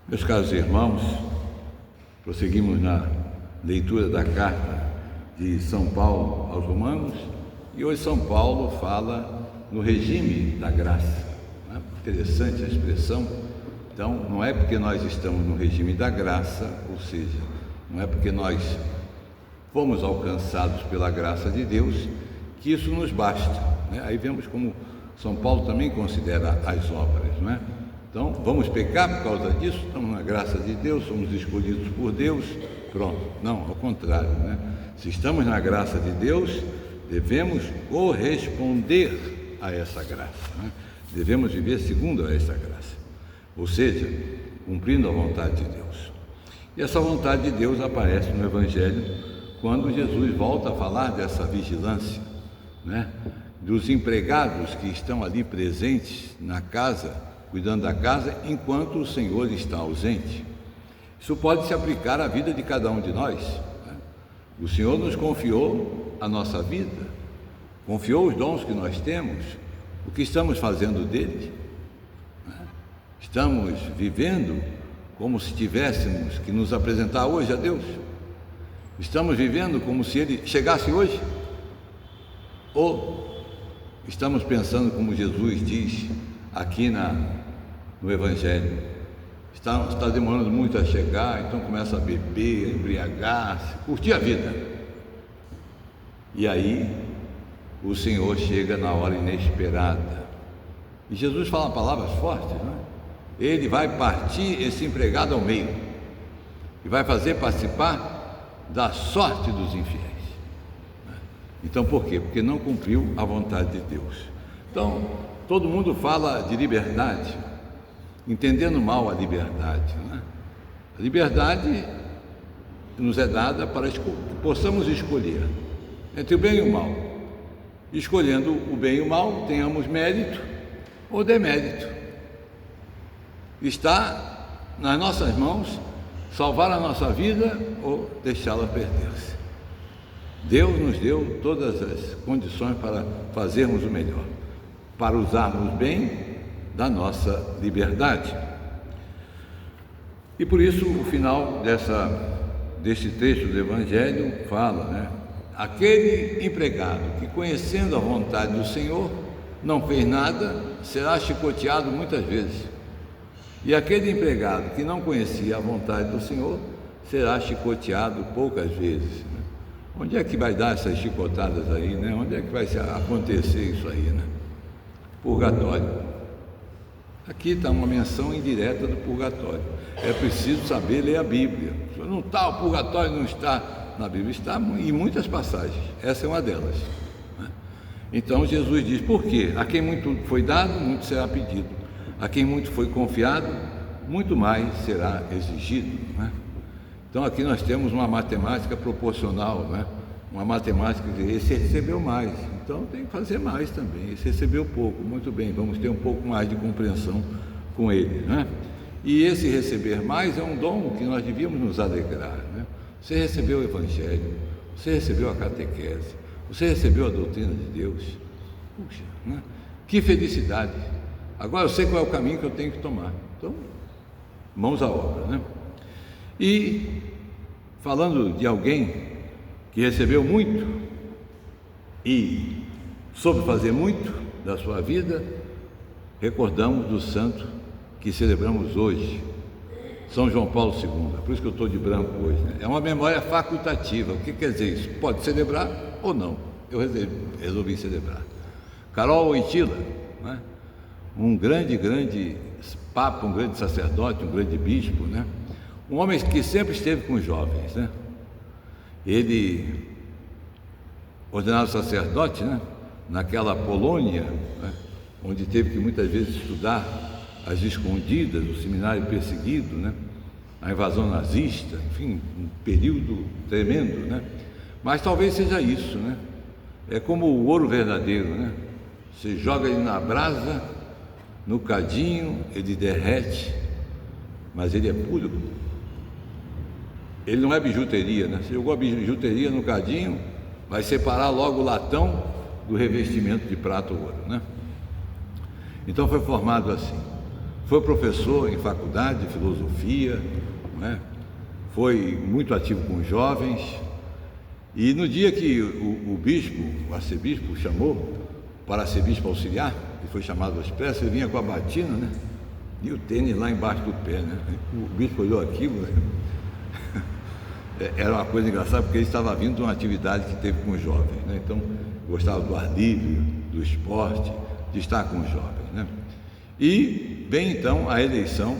Meus caros irmãos, prosseguimos na leitura da carta de São Paulo aos Romanos e hoje São Paulo fala no regime da graça. Interessante a expressão. Então, não é porque nós estamos no regime da graça, ou seja, não é porque nós fomos alcançados pela graça de Deus que isso nos basta. Aí vemos como São Paulo também considera as obras, não é? Então, vamos pecar por causa disso? Estamos na graça de Deus, somos escolhidos por Deus, pronto. Não, ao contrário, né? Se estamos na graça de Deus, devemos corresponder a essa graça, né? Devemos viver segundo a essa graça, ou seja, cumprindo a vontade de Deus. E essa vontade de Deus aparece no Evangelho quando Jesus volta a falar dessa vigilância, né? Dos empregados que estão ali presentes na casa, cuidando da casa, enquanto o Senhor está ausente. Isso pode se aplicar à vida de cada um de nós, né? O Senhor nos confiou a nossa vida, confiou os dons que nós temos, o que estamos fazendo dele, né? Estamos vivendo como se tivéssemos que nos apresentar hoje a Deus? Estamos vivendo como se Ele chegasse hoje? Ou estamos pensando como Jesus diz aqui no Evangelho, está demorando muito a chegar, então começa a beber, a embriagar-se, curtir a vida. E aí o Senhor chega na hora inesperada. E Jesus fala palavras fortes, não é? Ele vai partir esse empregado ao meio e vai fazer participar da sorte dos infiéis. Então por quê? Porque não cumpriu a vontade de Deus. Então, todo mundo fala de liberdade, entendendo mal a liberdade, né? A liberdade nos é dada para que possamos escolher entre o bem e o mal. Escolhendo o bem e o mal, tenhamos mérito ou demérito. Está nas nossas mãos salvar a nossa vida ou deixá-la perder-se. Deus nos deu todas as condições para fazermos o melhor, para usarmos bem da nossa liberdade. E por isso o final deste trecho do Evangelho fala, né? Aquele empregado que, conhecendo a vontade do Senhor, não fez nada, será chicoteado muitas vezes. E aquele empregado que não conhecia a vontade do Senhor, será chicoteado poucas vezes, né? Onde é que vai dar essas chicotadas aí, né? Onde é que vai acontecer isso aí, né? Purgatório. Aqui está uma menção indireta do purgatório. É preciso saber ler a Bíblia. Não está, o purgatório não está na Bíblia, está em muitas passagens. Essa é uma delas, né? Então Jesus diz, por quê? A quem muito foi dado, muito será pedido. A quem muito foi confiado, muito mais será exigido, né? Então aqui nós temos uma matemática proporcional, né? Uma matemática que esse recebeu mais, então tem que fazer mais também. Esse recebeu pouco, muito bem, vamos ter um pouco mais de compreensão com ele, né? E esse receber mais é um dom que nós devíamos nos alegrar, né? Você recebeu o Evangelho, você recebeu a catequese, você recebeu a doutrina de Deus. Puxa, né? Que felicidade! Agora eu sei qual é o caminho que eu tenho que tomar. Então, mãos à obra, né? E falando de alguém que recebeu muito e soube fazer muito da sua vida, recordamos do santo que celebramos hoje, São João Paulo II. Por isso que eu estou de branco hoje, né? É uma memória facultativa. O que quer dizer isso? Pode celebrar ou não. Eu resolvi celebrar. Carol Wojtyla, né? Um grande papa, um grande sacerdote, um grande bispo, né? Um homem que sempre esteve com os jovens, né? Ele, ordenado sacerdote, né? Naquela Polônia, né? Onde teve que muitas vezes estudar às escondidas, o seminário perseguido, né? A invasão nazista, enfim, um período tremendo, né? Mas talvez seja isso, né? É como o ouro verdadeiro, né? Você joga ele na brasa, no cadinho, ele derrete, mas ele é puro. Ele não é bijuteria, né? Você jogou a bijuteria no cadinho, vai separar logo o latão do revestimento de prata ou ouro, né? Então foi formado assim. foi professor em faculdade de filosofia, não é? Foi muito ativo com os jovens, e no dia que o bispo, o arcebispo, chamou para arcebispo auxiliar, ele foi chamado ao expresso, ele vinha com a batina, né? E o tênis lá embaixo do pé, né? O bispo olhou aquilo, né? Era uma coisa engraçada, porque ele estava vindo de uma atividade que teve com os jovens, né? Então, gostava do ar livre, do esporte, de estar com os jovens, né? E vem então a eleição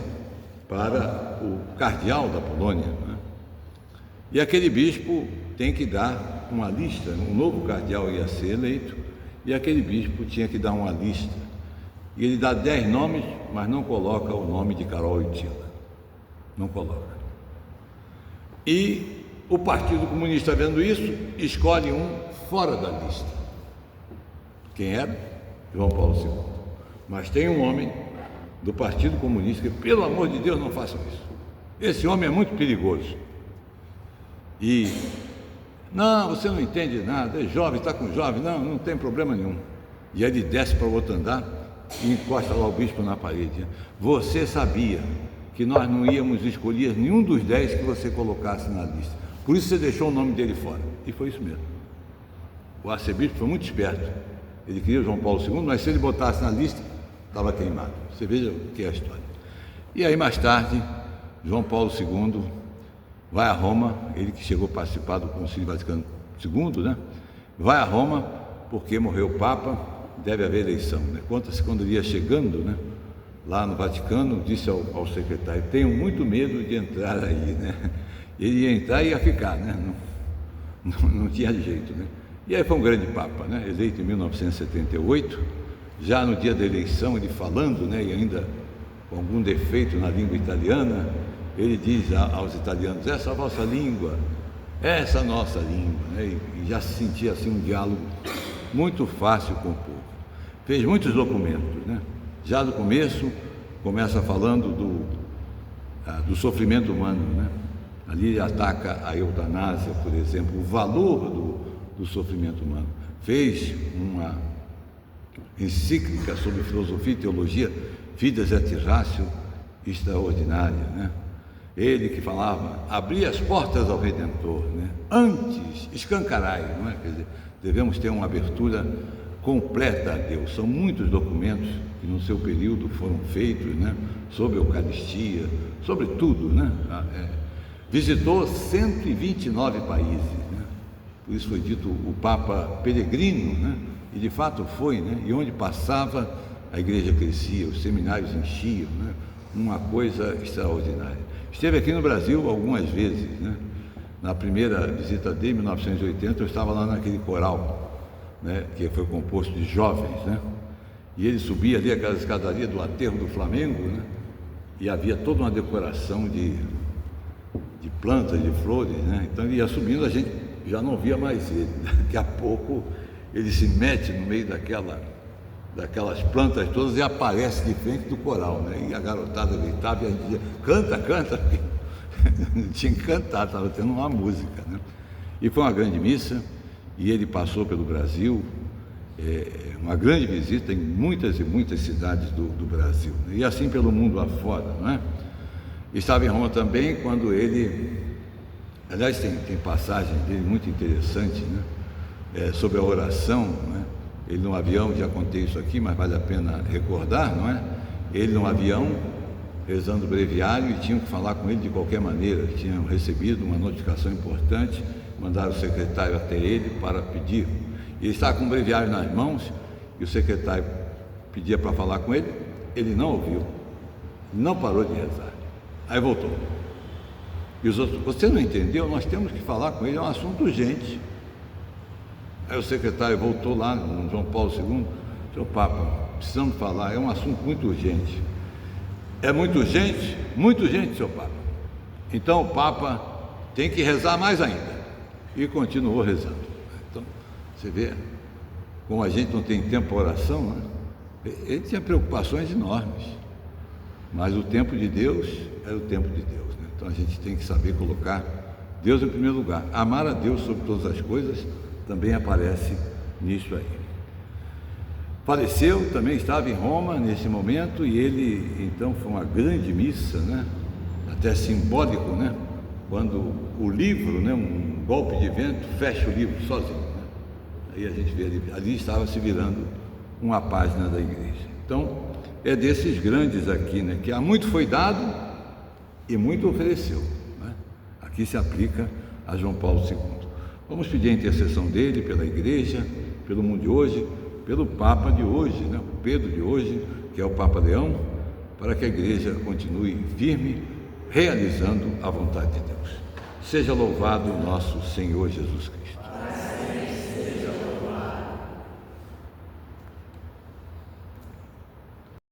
para o cardeal da Polônia, né? E aquele bispo tem que dar uma lista, um novo cardeal ia ser eleito, e aquele bispo tinha que dar uma lista. E ele dá 10 nomes, mas não coloca o nome de Carol Wojtyła. Não coloca. E o Partido Comunista, vendo isso, escolhe um fora da lista. Quem era? João Paulo II. Mas tem um homem do Partido Comunista que, pelo amor de Deus, não façam isso. Esse homem é muito perigoso. E, não, você não entende nada, é jovem, está com jovem, não tem problema nenhum. E ele desce para o outro andar e encosta lá o bispo na parede. Você sabia que nós não íamos escolher nenhum dos 10 que você colocasse na lista. Por isso você deixou o nome dele fora. E foi isso mesmo. O arcebispo foi muito esperto. Ele queria o João Paulo II, mas se ele botasse na lista, estava queimado. Você veja o que é a história. E aí mais tarde, João Paulo II vai a Roma, ele que chegou a participar do Concílio Vaticano II, né? Vai a Roma porque morreu o Papa, deve haver eleição, né? Conta-se quando ele ia chegando, né? Lá no Vaticano, disse ao secretário: tenho muito medo de entrar aí, né? Ele ia entrar e ia ficar, né? Não tinha jeito, né? E aí foi um grande Papa, né? Eleito em 1978, já no dia da eleição, ele falando, né? E ainda com algum defeito na língua italiana, ele diz aos italianos: essa vossa língua, essa nossa língua, né? E já se sentia assim um diálogo muito fácil com o povo. Fez muitos documentos, né? Já no começo, começa falando do sofrimento humano, né? Ali ele ataca a eutanásia, por exemplo, o valor do sofrimento humano. Fez uma encíclica sobre filosofia e teologia, Fides et Ratio, extraordinária, né? Ele que falava, abrir as portas ao Redentor, né? Antes, escancarai, não é? Quer dizer, devemos ter uma abertura completa a Deus. São muitos documentos que no seu período foram feitos, né? Sobre a Eucaristia, sobre tudo, né? Visitou 129 países, né? Por isso foi dito o Papa peregrino, né? E de fato foi, né? E onde passava, a igreja crescia, os seminários enchiam, né? Uma coisa extraordinária. Esteve aqui no Brasil algumas vezes, né? Na primeira visita dele, em 1980, eu estava lá naquele coral, né? Que foi composto de jovens, né? E ele subia ali aquela escadaria do aterro do Flamengo, né? E havia toda uma decoração de plantas, de flores, né? Então ele ia subindo, a gente já não via mais ele. Daqui a pouco ele se mete no meio daquelas plantas todas e aparece de frente do coral, né? E a garotada gritava e a gente dizia: canta, canta. Tinha que cantar, estava tendo uma música, né? E foi uma grande missa, e ele passou pelo Brasil, uma grande visita em muitas e muitas cidades do Brasil, né? E assim pelo mundo afora, não é? Estava em Roma também quando ele, aliás, tem passagem dele muito interessante, né? Sobre a oração, né? Ele no avião, já contei isso aqui, mas vale a pena recordar, não é? Ele no avião, rezando o breviário, e tinham que falar com ele de qualquer maneira. Tinham recebido uma notificação importante, mandaram o secretário até ele para pedir. Ele estava com o breviário nas mãos, e o secretário pedia para falar com ele, ele não ouviu, não parou de rezar. Aí voltou. E os outros: você não entendeu? Nós temos que falar com ele, é um assunto urgente. Aí o secretário voltou lá, no João Paulo II: senhor Papa, precisamos falar, é um assunto muito urgente. É muito urgente? Muito urgente, senhor Papa. Então o Papa tem que rezar mais ainda. E continuou rezando. Então, você vê como a gente não tem tempo para oração, né? Ele tinha preocupações enormes, mas o tempo de Deus era o tempo de Deus, né? Então a gente tem que saber colocar Deus em primeiro lugar. Amar a Deus sobre todas as coisas também aparece nisso aí. faleceu, também estava em Roma nesse momento, e ele, então, foi uma grande missa, né? Até simbólico, né? Quando o livro, né? Um golpe de vento fecha o livro sozinho, né? Aí a gente vê ali estava se virando uma página da igreja. Então, é desses grandes aqui, né? Que há muito foi dado e muito ofereceu, né? Aqui se aplica a João Paulo II. Vamos pedir a intercessão dele pela igreja, pelo mundo de hoje, pelo Papa de hoje, né? O Pedro de hoje, que é o Papa Leão, para que a igreja continue firme, realizando a vontade de Deus. Seja louvado nosso Senhor Jesus Cristo.